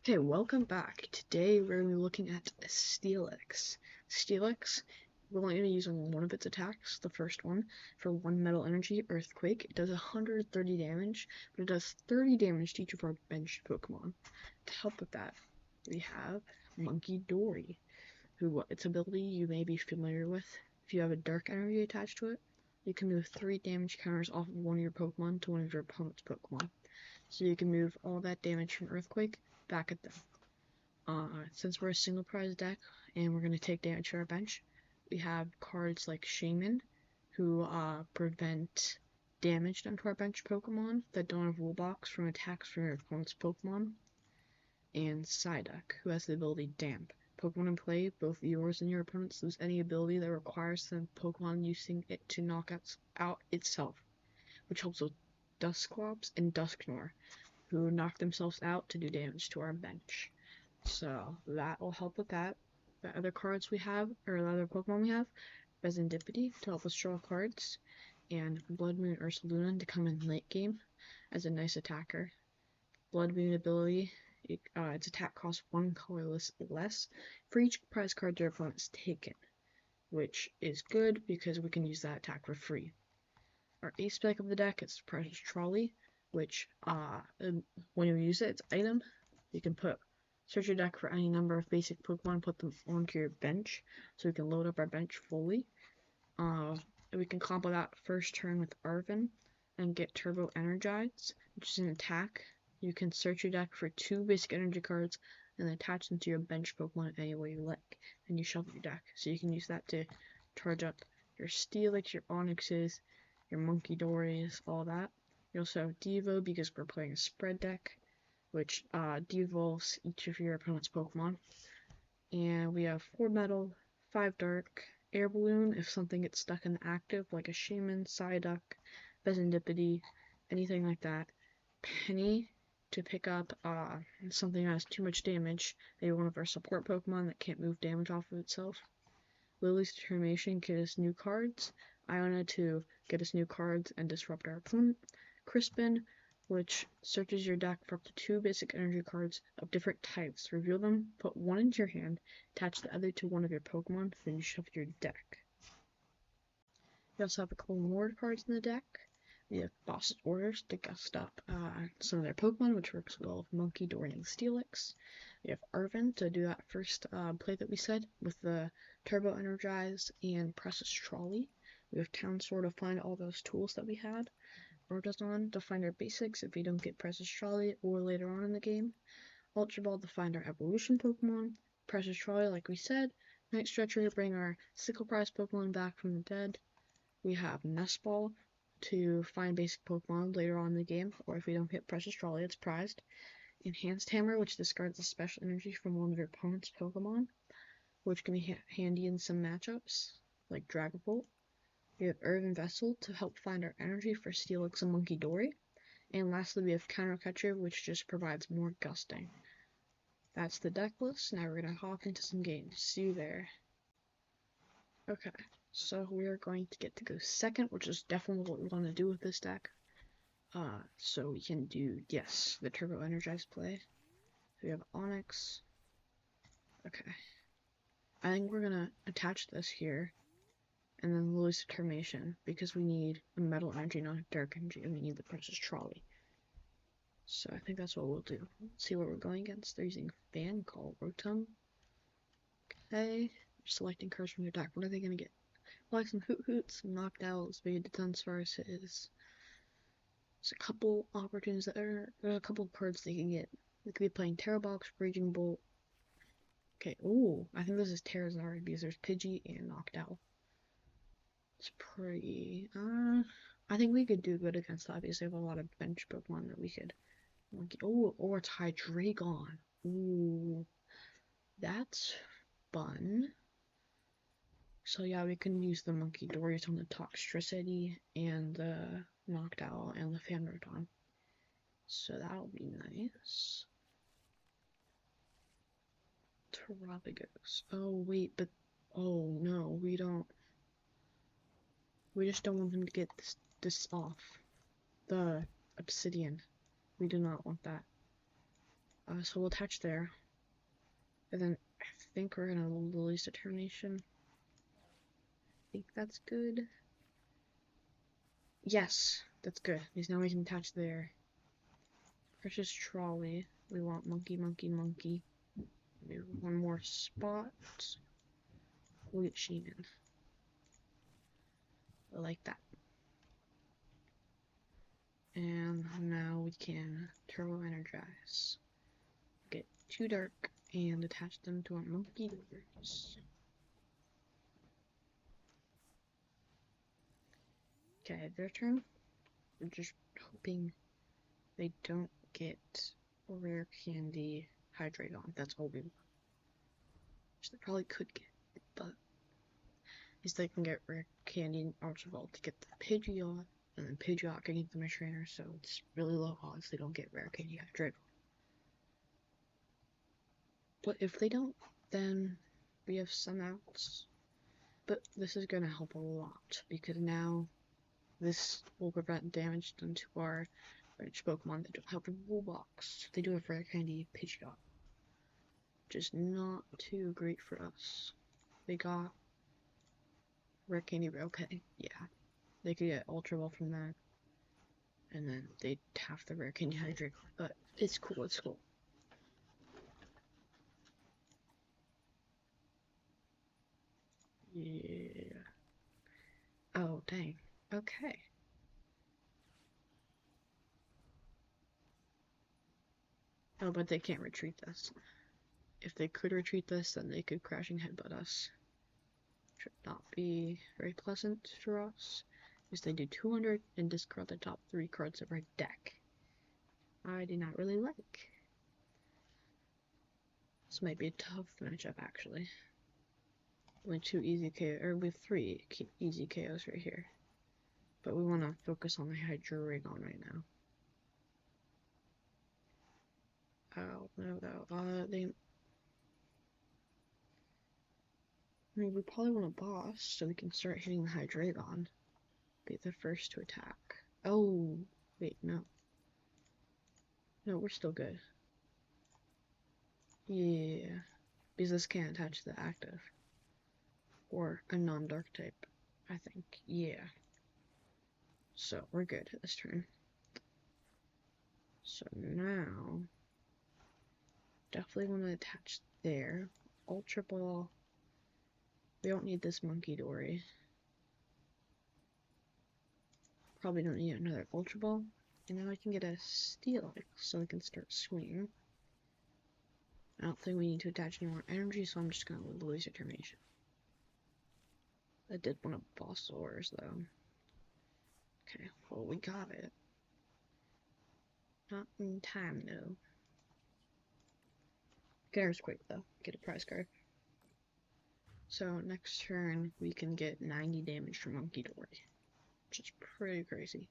Okay, welcome back. Today we're going to be looking at Steelix. Steelix, we're only going to use on one of its attacks, the first one, for 1 Metal Energy Earthquake. It does 130 damage, but it does 30 damage to each of our bench Pokemon. To help with that, we have Munkidori, who its ability you may be familiar with. If you have a Dark Energy attached to it, you can move 3 damage counters off of one of your Pokemon to one of your opponent's Pokemon. So you can move all that damage from Earthquake back at them. Since we're a single prize deck and we're going to take damage to our bench, we have cards like Shaymin, who prevent damage done to our bench Pokemon that don't have Rule Box from attacks from your opponent's Pokemon, and Psyduck, who has the ability Damp. Pokemon in play, both yours and your opponents, lose any ability that requires the Pokemon using it to knock out itself, which helps with Dusclops and Dusknoir, who knock themselves out to do damage to our bench. So that will help with that. The other cards we have, or the other Pokemon we have, Fezandipiti to help us draw cards, and Bloodmoon Ursaluna to come in late game as a nice attacker. Bloodmoon ability, its attack costs 1 colorless less for each prize card your opponent has taken, which is good because we can use that attack for free. Our ace spec of the deck is Precious Trolley, which when you use it, it's item. You can search your deck for any number of basic Pokemon, put them onto your bench, so we can load up our bench fully. We can combo that first turn with Arven and get Turbo Energize, which is an attack. You can search your deck for 2 basic energy cards and attach them to your bench Pokemon any way you like, and you shuffle your deck. So you can use that to charge up your Steelix, your Onixes, your Munkidoris, all that. You also have Devo because we're playing a spread deck, which devolves each of your opponent's Pokemon. And we have 4 Metal, 5 Dark, Air Balloon if something gets stuck in the active, like a Shaymin, Psyduck, Fezandipiti, anything like that. Penny to pick up something that has too much damage, maybe one of our support Pokemon that can't move damage off of itself. Lillie's Determination get us new cards. Iono to get us new cards and disrupt our opponent. Crispin, which searches your deck for up to 2 basic energy cards of different types. Reveal them, put 1 into your hand, attach the other to one of your Pokemon, then you shuffle your deck. We also have a couple more cards in the deck. We have Boss's Orders to gust up some of their Pokemon, which works well with Munkidori and Steelix. We have Arven to do that first play that we said with the Turbo Energize and Precious Trolley. We have Town Store to find all those tools that we had. Artazon to find our basics if we don't get Precious Trolley or later on in the game. Ultra Ball to find our evolution Pokemon. Precious Trolley, like we said. Night Stretcher to bring our single prize Pokemon back from the dead. We have Nest Ball to find basic Pokemon later on in the game, or if we don't get Precious Trolley, it's prized. Enhanced Hammer, which discards a special energy from one of your opponent's Pokemon, which can be handy in some matchups, like Dragon Bolt. We have Earthen Vessel to help find our energy for Steelix and Munkidori. And lastly, we have Counter Catcher, which just provides more gusting. That's the deck list. Now we're going to hop into some games. See you there. Okay, so we are going to get to go second, which is definitely what we want to do with this deck. So we can do, yes, the Turbo Energize play. So we have Onix. Okay. I think we're going to attach this here. And then Lillie's Determination, because we need a Metal Energy, not a Dark Energy, and we need the Precious Trolley. So I think that's what we'll do. Let's see what we're going against. They're using Fan Call Rotom. Okay, selecting cards from their deck. What are they going to get? Like some Hoots, some Knocked Owls, maybe Defense Versus. There's a couple opportunities there's a couple cards they can get. They could be playing Terra Box, Raging Bolt. Okay, ooh, I think this is Terrazard because there's Pidgey and Knocked Owl. It's pretty, I think we could do good against that because they have a lot of bench Pokemon that we could, or it's Hydreigon. Ooh, that's fun. So yeah, we can use the Munkidoris on the Toxtricity and the Knocked Owl and the Fanroton. So that'll be nice. Terrapagos. Oh wait, but oh no, we don't. We just don't want them to get this off. The obsidian. We do not want that. So we'll attach there. And then I think we're gonna Lillie's Determination. I think that's good. Yes, that's good. Because now we can attach there. Precious Trolley. We want monkey. Maybe one more spot. We'll get Shaymin. I like that. And now we can turbo energize. Get 2 dark and attach them to our Munkidori. Okay, their turn. We're just hoping they don't get rare candy Hydreigon. That's all we want. Which they probably could get, but at least they can get rare candy and Ultra Ball to get the Pidgeot, and then Pidgeot can get them a trainer, so it's really low odds they don't get rare candy Hydreigon. But if they don't, then we have some outs. But this is gonna help a lot, because now this will prevent damage done to our bench Pokemon that don't have a rule box. They do have rare candy Pidgeot. Just not too great for us. They got rare candy, okay, yeah. They could get Ultra Ball from that. And then they'd have the rare candy Hydreigon. But it's cool, it's cool. Yeah. Oh, dang. Okay. Oh, but they can't retreat this. If they could retreat this, then they could crashing headbutt us. Should not be very pleasant for us. Because they do 200 and discard the top 3 cards of our deck. I do not really like. This might be a tough matchup, actually. Only 2 easy KOs, or with 3 easy KOs right here. But we want to focus on the Hydreigon right now. Oh, no. I mean, we probably want a boss, so we can start hitting the Hydreigon. Be the first to attack. Oh, wait, no. No, we're still good. Yeah. Because this can't attach to the active. Or a non-dark type, I think. Yeah. So, we're good this turn. So now, definitely want to attach there. Ultra Ball. We don't need this Munkidori. Probably don't need another Ultra Ball. And now I can get a Steelix so we can start swinging. I don't think we need to attach any more energy, so I'm just going to lose Determination. I did want a Bossaurus though. Okay, well we got it. Not in time though. Get Earthquake though. Get a prize card. So next turn we can get 90 damage from Munkidori, which is pretty crazy.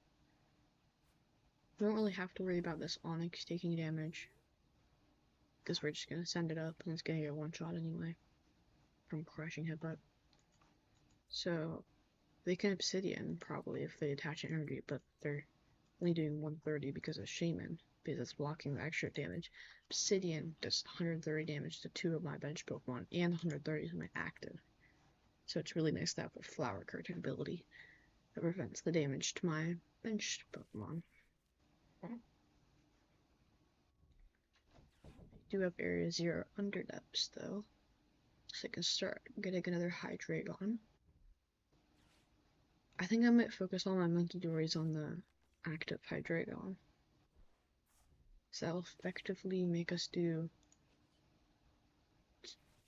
We don't really have to worry about this Onix taking damage, because we're just gonna send it up and it's gonna get one shot anyway from Crushing Headbutt. So they can Obsidian probably if they attach energy, but they're only doing 130 because of Shaymin, because it's blocking the extra damage. Obsidian does 130 damage to 2 of my bench Pokemon and 130 to my active. So it's really nice to have a Flower Curtain ability that prevents the damage to my bench Pokemon. I do have Area 0 Underdepths though, so I can start getting another Hydreigon. I think I might focus all my Munkidoris on the active Hydreigon. So that'll effectively make us do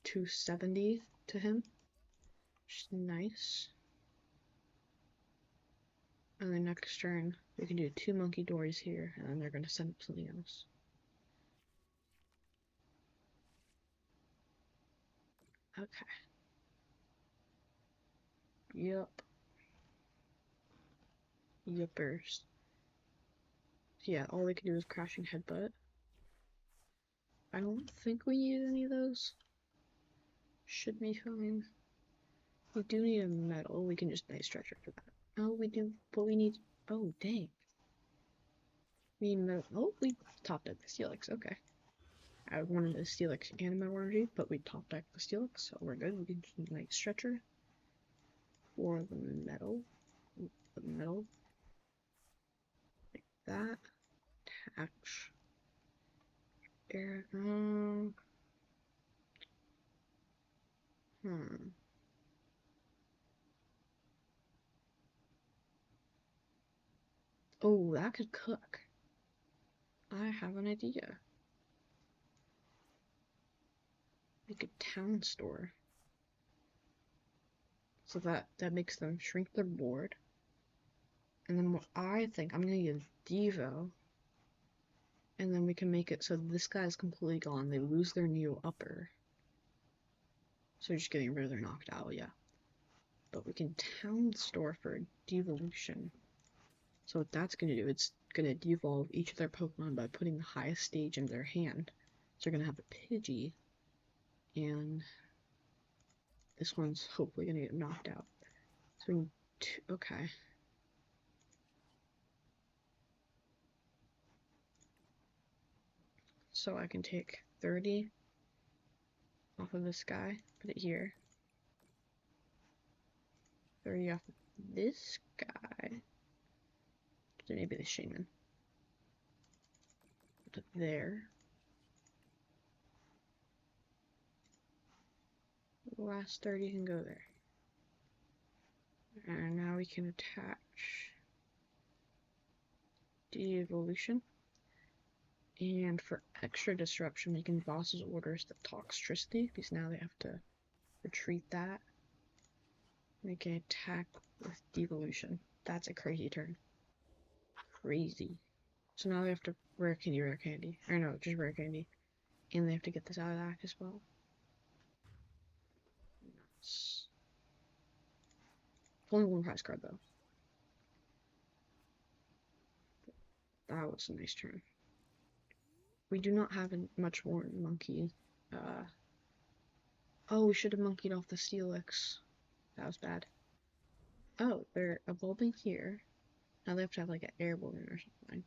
270 to him, which is nice. And then next turn, we can do 2 Munkidoris here, and then they're going to send up something else. Okay. Yup. Yuppers. Yeah, all they can do is Crashing Headbutt. I don't think we need any of those. Should be fine. We do need a metal. We can just Night Stretcher for that. Oh, we do, but we need. Oh, dang. We need metal. Oh, we topped at the Steelix. Okay. I wanted a Steelix and Metal Energy, but we top decked the Steelix, so we're good. We can do Night Stretcher for the metal. Like that. Attach. Air. Oh, that could cook. I have an idea. Make a town store. So that makes them shrink their board. And then what I think, I'm gonna use Devo. And then we can make it so this guy's completely gone. They lose their Neo Upper. So just getting rid of their knocked out, yeah. But we can town store for Devolution. So what that's gonna do, it's gonna devolve each of their Pokemon by putting the highest stage in their hand. So they're gonna have a Pidgey. And this one's hopefully gonna get knocked out. So we need two, okay. So I can take 30 off of this guy, put it here. 30 off of this guy. So maybe the Shaymin. Put it there. The last 30 can go there. And now we can attach Devolution. And for extra disruption, we can boss's orders the Toxtricity, because now they have to retreat that. We can attack with Devolution. That's a crazy turn. Crazy. So now they have to rare candy. Or no, just rare candy. And they have to get this out of that as well. Nuts. Only one prize card though. That was a nice turn. We do not have much more monkey. Oh, we should have monkeyed off the Steelix. That was bad. Oh, they're evolving here. Now they have to have like an Air Balloon or something.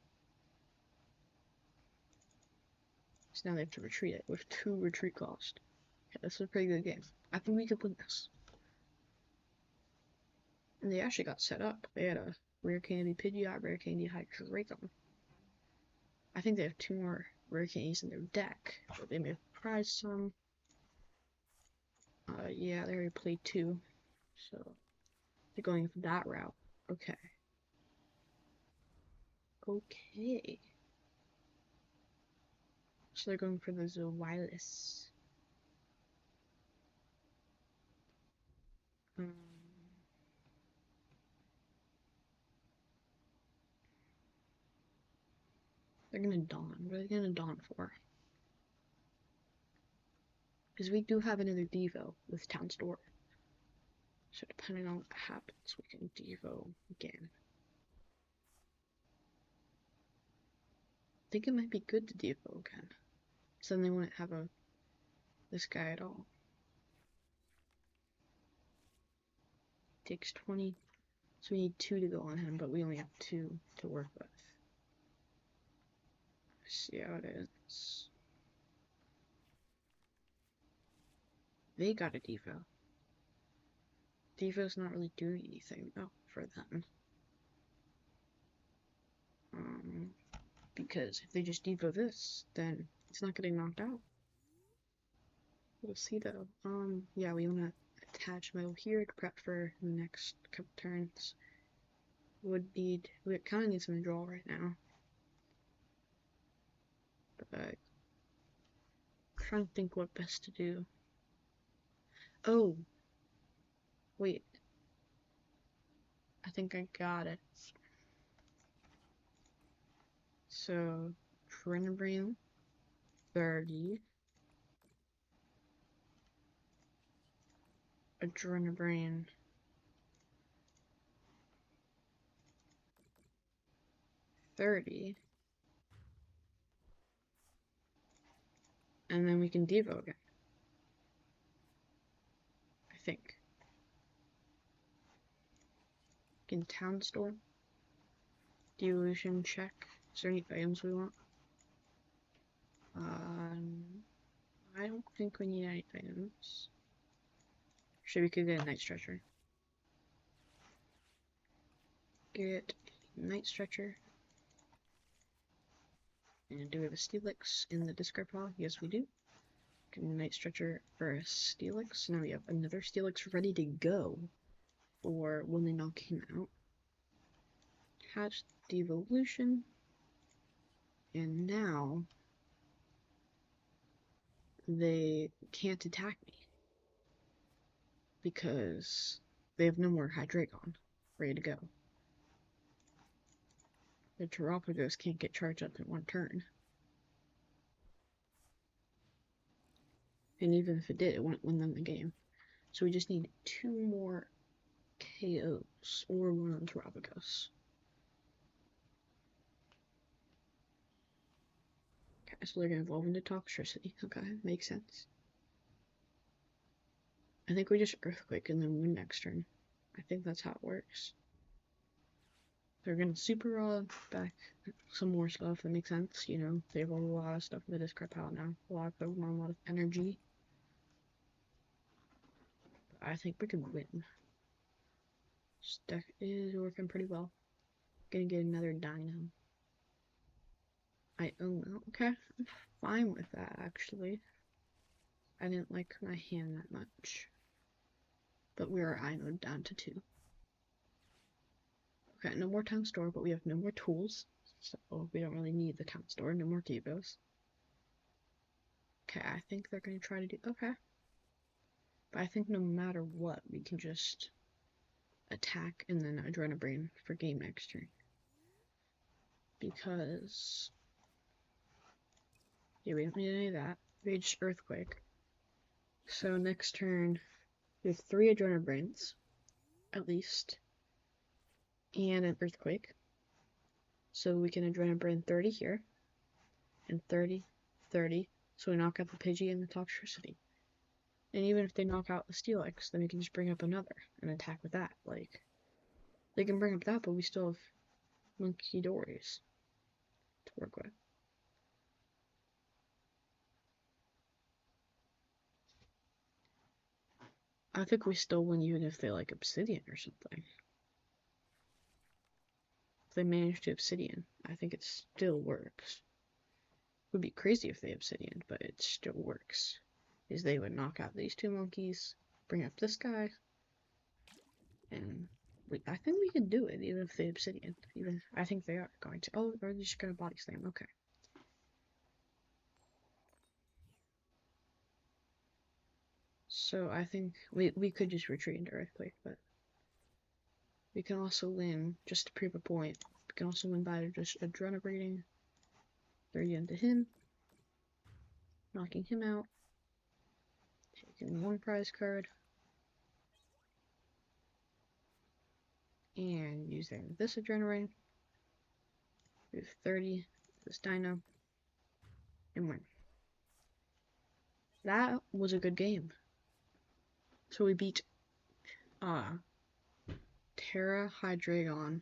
So now they have to retreat it with 2 retreat cost. Yeah, this is a pretty good game. I think we could win this. And they actually got set up. They had a rare candy Pidgeot, rare candy Hydreigon. I think they have 2 more rare candies in their deck, but they may have prized some. Yeah, they already played 2, so they're going for that route. Okay. Okay. So they're going for the Zoilis. They're gonna Dawn. What are they gonna Dawn for? Because we do have another Devo with Town Store. So depending on what happens, we can Devo again. I think it might be good to Devo again. So then they wouldn't have this guy at all. Takes 20. So we need 2 to go on him, but we only have 2 to work with. Let's see how it is. They got a Devo. Devo's not really doing anything though for them. Because if they just Devo this, then it's not getting knocked out. We'll see though. Yeah, we wanna attach metal here to prep for the next couple turns. We kinda need some draw right now. But I'm trying to think what best to do. Oh! Wait. I think I got it. So, Trinabrain 30. Adrenabrain 30. And then we can Devo again. I think. In Town Store. Devolution check. Is there any items we want? think we need any items. Actually, we could get a Night Stretcher. Get a Night Stretcher. And do we have a Steelix in the discard pile? Yes, we do. Get a Night Stretcher for a Steelix. Now we have another Steelix ready to go for when they knock him out. Hatch Devolution. And now they can't attack me because they have no more Hydreigon ready to go. The Terapagos can't get charged up in one turn. And even if it did, it wouldn't win them the game. So we just need 2 more KOs or 1 on Terapagos. Okay, so they're gonna evolve into Toxtricity. Okay, makes sense. I think we just Earthquake and then win next turn. I think that's how it works. They're gonna Super back some more stuff that makes sense, you know. They have a lot of stuff in the discard pile now. A lot of Pokemon, a lot of energy. But I think we can win. This deck is working pretty well. Gonna get another Dino. Iono. Okay, I'm fine with that actually. I didn't like my hand that much. But we are Iono down to 2. Okay, no more Town Store, but we have no more tools. So we don't really need the Town Store. No more Gibos. Okay, I think they're going to try to do... Okay. But I think no matter what, we can just attack and then Adrenabrain for game next turn. Because... yeah, we don't need any of that. We just Earthquake. So next turn, we have 3 Adrenabrains. At least. And an Earthquake. So we can Adrenabrain 30 here. And 30, 30. So we knock out the Pidgey and the Toxtricity. And even if they knock out the Steelix, then we can just bring up another and attack with that. Like, they can bring up that, but we still have Munkidoris to work with. I think we still win even if they like Obsidian or something. If they manage to Obsidian, I think it still works. It would be crazy if they Obsidian, but it still works. Is they would knock out these 2 monkeys, bring up this guy, and I think we can do it even if they Obsidian. Even I think they are going to. Oh, they're just gonna body slam. Okay. So I think we could just retreat into Earthquake, but we can also win just to prove a point. We can also win by just Adrenabraiding 30 into him, knocking him out, taking 1 prize card, and using this Adrenabrain. We have 30, this Dino, and win. That was a good game. So we beat Terra Hydreigon.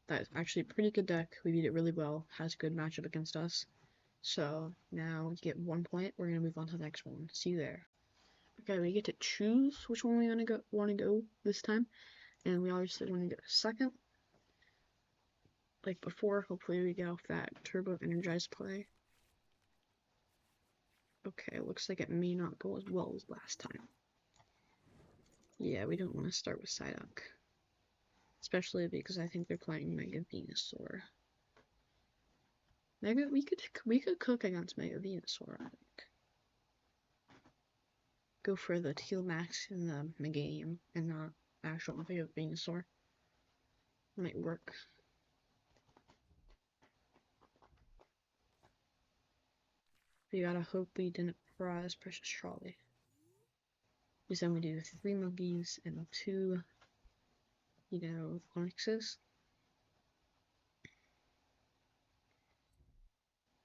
That is actually a pretty good deck. We beat it really well. Has a good matchup against us. So now we get 1 point. We're gonna move on to the next one. See you there. Okay, we get to choose which one we want to go this time, and we obviously want to get a second. Like before, hopefully we get off that Turbo Energize play. Okay, looks like it may not go as well as last time. Yeah, we don't want to start with Psyduck. Especially because I think they're playing Mega Venusaur. We could cook against Mega Venusaur, I think. Go for the Teal Max in the game and not actual Mega Venusaur. Might work. We gotta hope we didn't prize Precious Trolley. Because then we do 3 monkeys and 2, you know, Onixes.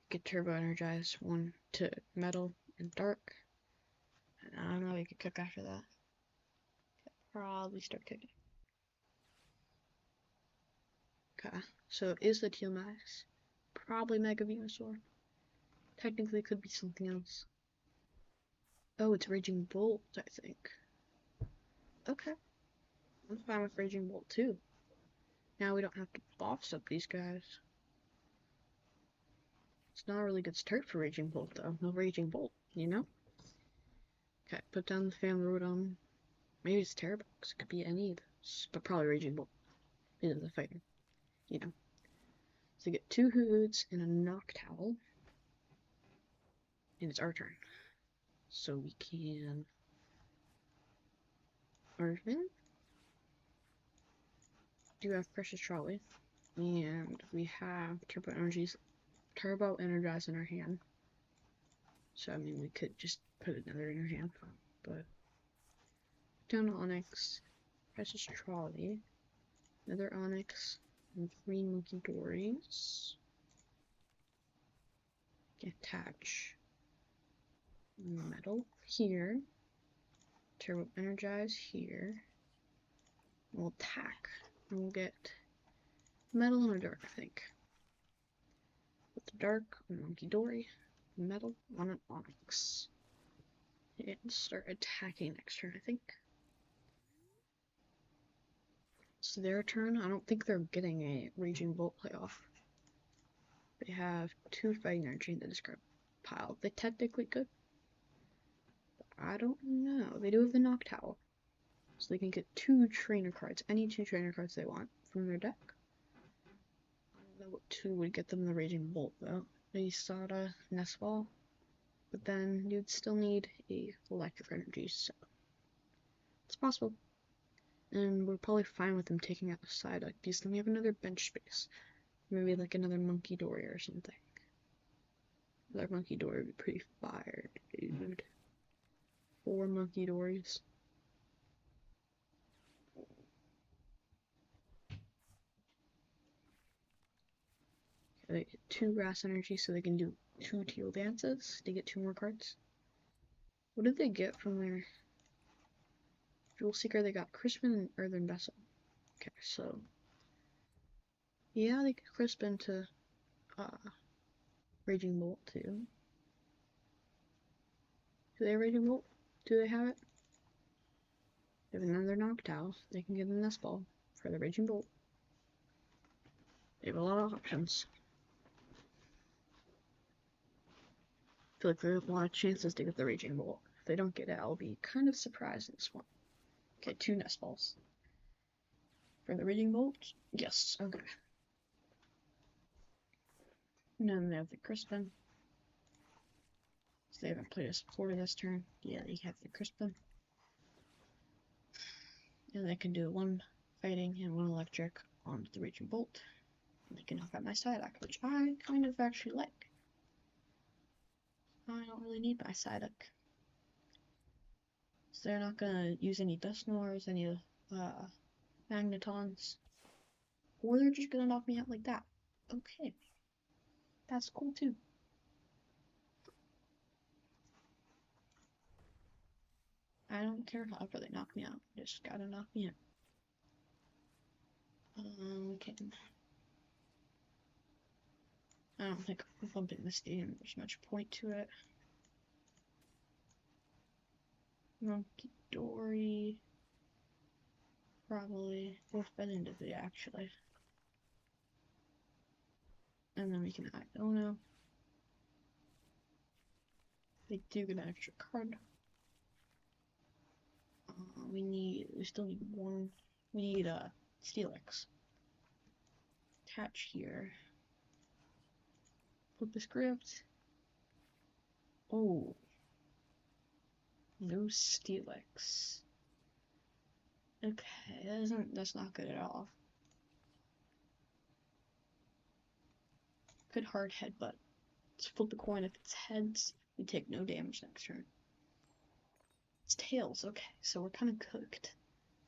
Get Turbo Energize 1 to Metal and Dark. And I don't know, we could cook after that. Probably start cooking. Okay, so is the Teal Max probably Mega Venusaur? Technically, it could be something else. Oh, it's Raging Bolt, I think. Okay. I'm fine with Raging Bolt too. Now we don't have to boss up these guys. It's not a really good start for Raging Bolt though. No Raging Bolt, you know? Okay, put down the Fan Rotom. Maybe it's Terrabox. It could be any of those. But probably Raging Bolt. Into the fighting. You know. So you get 2 Hoods and a Noctowl. And it's our turn. So we can Arven. Do have Precious Trolley. And we have Turbo Energize in our hand. So I mean we could just put another in our hand. But down to Onix, Precious Trolley, another Onix, and 3 Munkidoris. Attach metal here, Turbo Energize here. We'll attack, and we'll get metal and a dark, I think. With the dark on Munkidori, metal on an Onix. And start attacking next turn, I think. It's their turn. I don't think they're getting a Raging Bolt playoff. They have 2 Fighting Energy in the discard pile. They technically could. But I don't know. They do have the Noctowl. So they can get 2 trainer cards. Any 2 trainer cards they want from their deck. I don't know what 2 would get them the Raging Bolt though. Maybe Sada, Nest Ball. But then you'd still need a Electric Energy, so it's possible. And we're probably fine with them taking out the Psyduck because then we have another bench space. Maybe like another Munkidori or something. Another Munkidori would be pretty fire, dude. 4 Munkidoris. They get 2 Grass Energy so they can do 2 Teal Dances. They get 2 more cards. What did they get from their Jewel Seeker? They got Crispin and Earthen Vessel. Okay, so yeah, they could Crispin to Raging Bolt too. Do they have Raging Bolt? Do they have it? They have another Noctowl. They can get the Nest Ball for the Raging Bolt. They have a lot of options. I feel like there are a lot of chances to get the Raging Bolt. If they don't get it, I'll be kind of surprised in this one. Okay, 2 Nest Balls. For the Raging Bolt? Yes, okay. And then they have the Crispin. So they haven't played a supporter this turn. Yeah, they have the Crispin. And they can do 1 fighting and 1 electric on the Raging Bolt. And they can knock out my Psyduck, which I kind of actually like. I don't really need my Psyduck. So they're not gonna use any Dusknoirs, any Magnetons. Or they're just gonna knock me out like that. Okay. That's cool too. I don't care however they knock me out. They just gotta knock me out. Okay. I don't think bumping this game there's much point to it. Munkidori. Probably. We'll spend into the actually. And then we can Iono. They do get an extra card. We still need 1. We need Steelix. Attach here. Flip the script. Oh. No Steelix. Okay, that's not good at all. Could hard headbutt. Let's flip the coin. If it's heads, we take no damage next turn. It's tails, okay, so we're kind of cooked.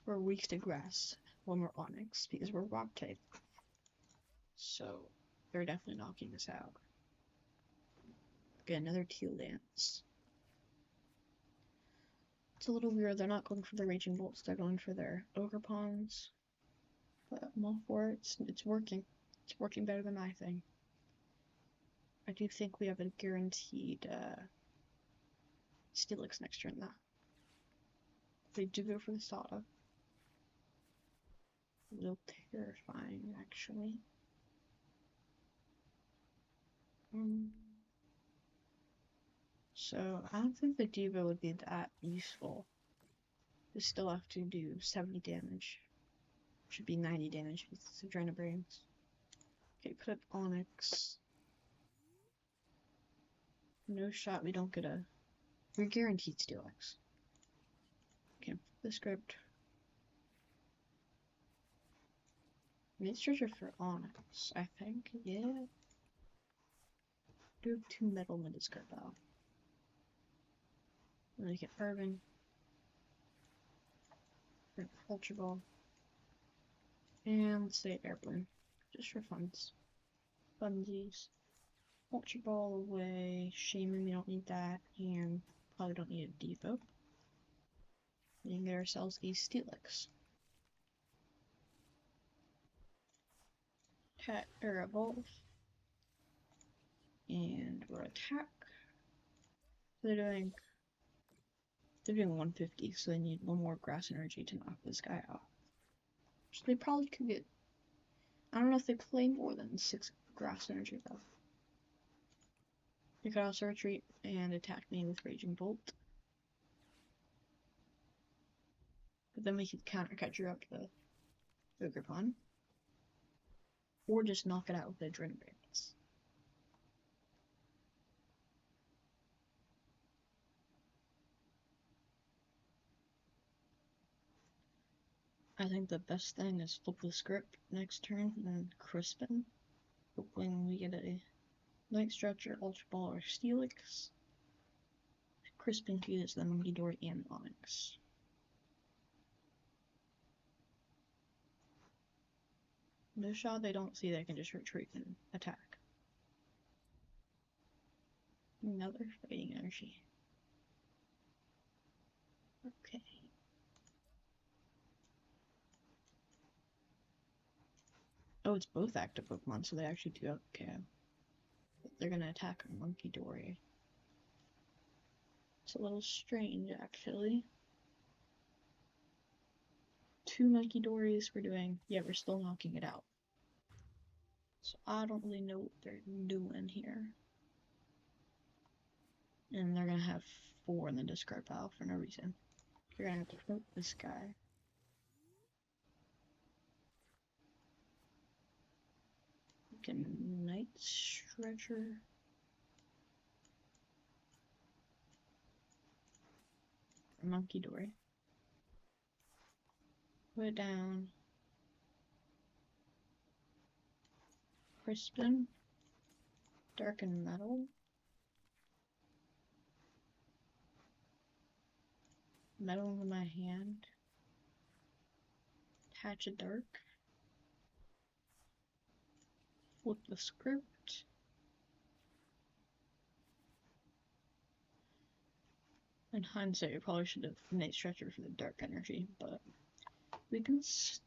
We're weak to grass when we're Onix because we're rock type. So they're definitely knocking us out. Okay, another Teal Dance. It's a little weird. They're not going for the Raging Bolts. They're going for their Ogre Pawns. But I'm all for it. It's working. It's working better than I think. I do think we have a guaranteed Steelix next turn, though. They do go for the Psyduck. A little terrifying, actually. So, I don't think the Devo would be that useful. They still have to do 70 damage. Should be 90 damage with Adrena Brains. Okay, put up Onix. No shot we don't get a... We're guaranteed Steelix. Okay, the script. Night Stretcher for Onix, I think. Yeah. Do have 2 metal in the discard pile. Then we get Arven. Ultra Ball. And let's say Air Balloon. Just for funds. Funsies. Ultra Ball away. Shaymin, we don't need that. And probably don't need a Devo. We can get ourselves a Steelix. Cat or Evolve. And we're attack. They're doing 150, so they need 1 more grass energy to knock this guy out. So they probably could get, I don't know if they play more than 6 grass energy though. They could also retreat and attack me with Raging Bolt. But then we could counter Catcher up to the Ogre Pond. Or just knock it out with the Adrena Brains. I think the best thing is flip the script next turn and then Crispin. Hoping we get a Night Stretcher, Ultra Ball, or Steelix. Crispin uses the Munkidori and Onix. No shot they don't see, they can just retreat and attack. Another fighting energy. Okay. Oh, it's both active Pokemon, so they actually do have KO. But they're gonna attack a Munkidori. It's a little strange, actually. 2 Munkidoris we're doing. Yeah, we're still knocking it out. So I don't really know what they're doing here. And they're gonna have 4 in the discard pile for no reason. You're gonna have to flip this guy. Night Stretcher. Munkidori. Put it down. Crispin. Darken Metal. Metal in my hand. Attach a Dark. Flip the script. In hindsight, we probably should have Night Stretcher for the dark energy, but we can.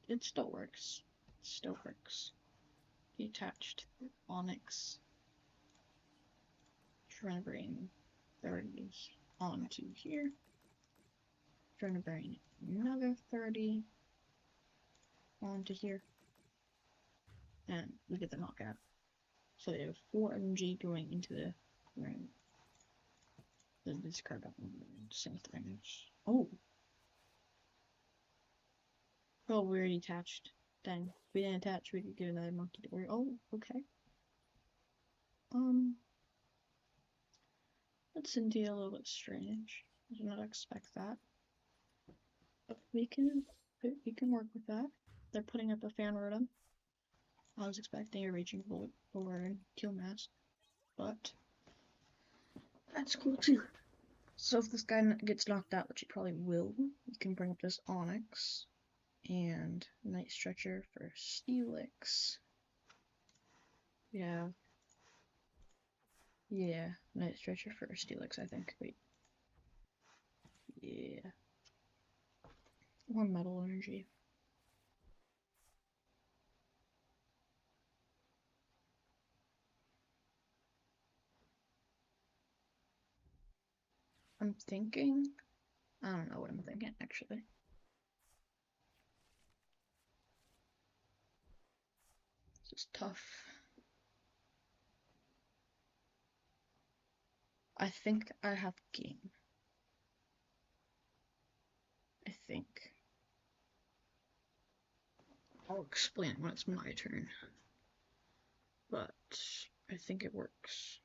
It still works. It still works. Detached Onix. Trying to bring 30s onto here. Trying to bring another 30 onto here. And we get the knockout. So they have 4 energy going into the ring. The discard up same thing. Oh! Oh, we already attached. Dang. If we didn't attach, we could get another Munkidori. Oh, okay. That's indeed a little bit strange. I did not expect that. But we can work with that. They're putting up a fan rotom. I was expecting a Raging Bolt or Kill Mask, but that's cool too. So if this guy gets knocked out, which he probably will, you can bring up this Onix and Night Stretcher for Steelix. Yeah, Night Stretcher for Steelix, I think. Wait, yeah, 1 metal energy. I'm thinking, I don't know what I'm thinking actually. This is tough. I think I have game. I think. I'll explain when it's my turn. But I think it works.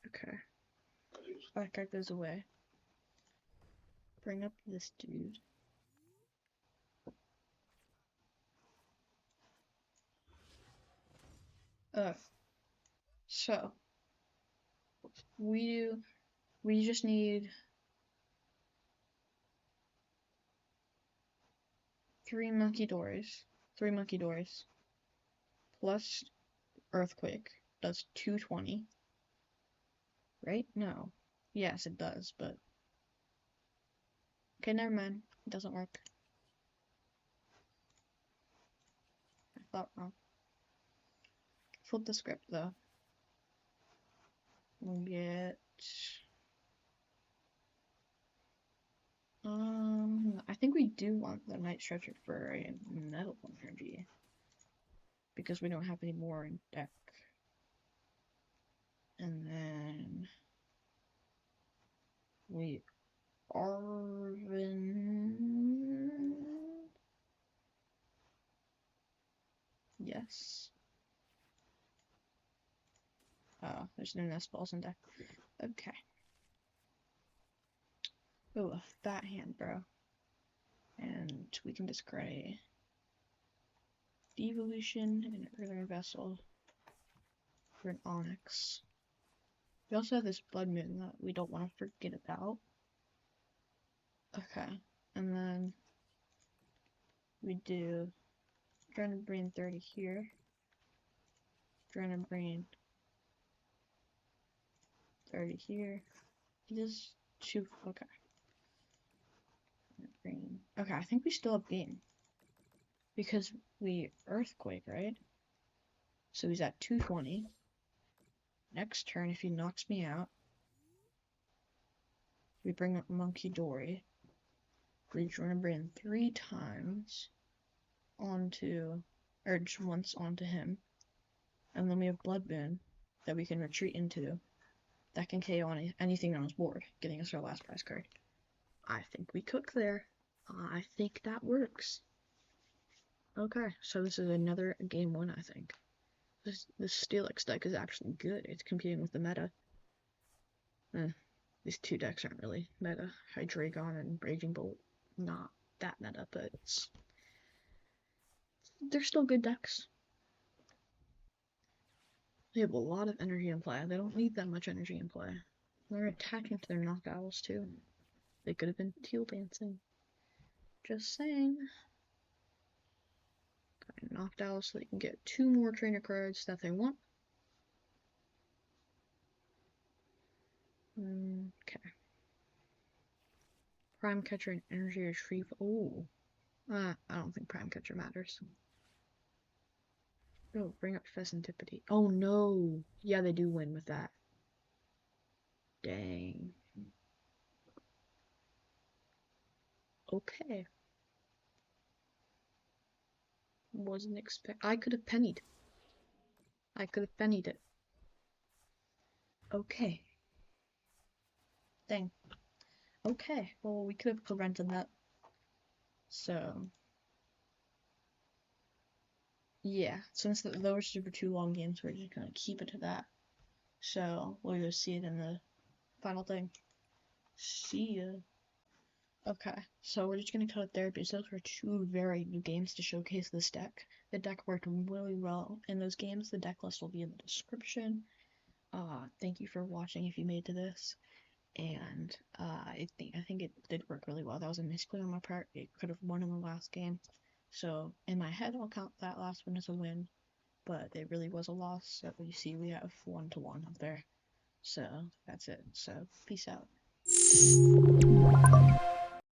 Okay. That guy goes away. Bring up this dude. So we just need 3 Munkidoris plus Earthquake does 220, right? No. Yes, it does, but okay, never mind. It doesn't work. I thought wrong. Flip the script though. We'll get I think we do want the Night Stretcher for a metal energy because we don't have any more in deck. And then we Arven. Yes. Oh, there's no Nest Balls in deck. Okay. Oh, a fat hand, bro. And we can discard Devolution and an Earthen Vessel for an Onix. We also have this Bloodmoon that we don't want to forget about. Okay, and then we do Dragon Brain 30 here. Dragon Brain 30 here. It is 2. Okay. Brain. Okay, I think we still have game. Because we Earthquake, right? So he's at 220. Next turn, if he knocks me out, we bring up Munkidori. We Dragon Brain 3 times onto, or just once onto him. And then we have Bloodmoon that we can retreat into that can KO on anything on his board, getting us our last prize card. I think we cook there. I think that works. Okay, so this is another game 1, I think. This Steelix deck is actually good. It's competing with the meta. These 2 decks aren't really meta. Hydreigon and Raging Bolt, not that meta, but they're still good decks. They have a lot of energy in play. They don't need that much energy in play. They're attacking to their knockouts too. They could have been teal dancing. Just saying. Got knocked out so they can get 2 more trainer cards that they want. Okay. Prime Catcher and Energy Retrieve. Oh. I don't think Prime Catcher matters. Oh, bring up Fezandipiti. Oh no! Yeah, they do win with that. Dang. Okay. Wasn't expect. I could have pennied. I could have pennied it. Okay. Dang. Okay. Well, we could have prevented that. So. Yeah. Since those were super 2 long games, we're just gonna keep it to that. So we'll just see it in the final thing. See ya. Okay, so we're just gonna cut it there because those were 2 very new games to showcase this deck. The deck worked really well in those games. The deck list will be in the description. Thank you for watching if you made to this. And I think it did work really well. That was a misclick on my part. It could have won in the last game. So in my head, I'll count that last one as a win. But it really was a loss. So you see, we have 1-1 up there. So that's it. So peace out.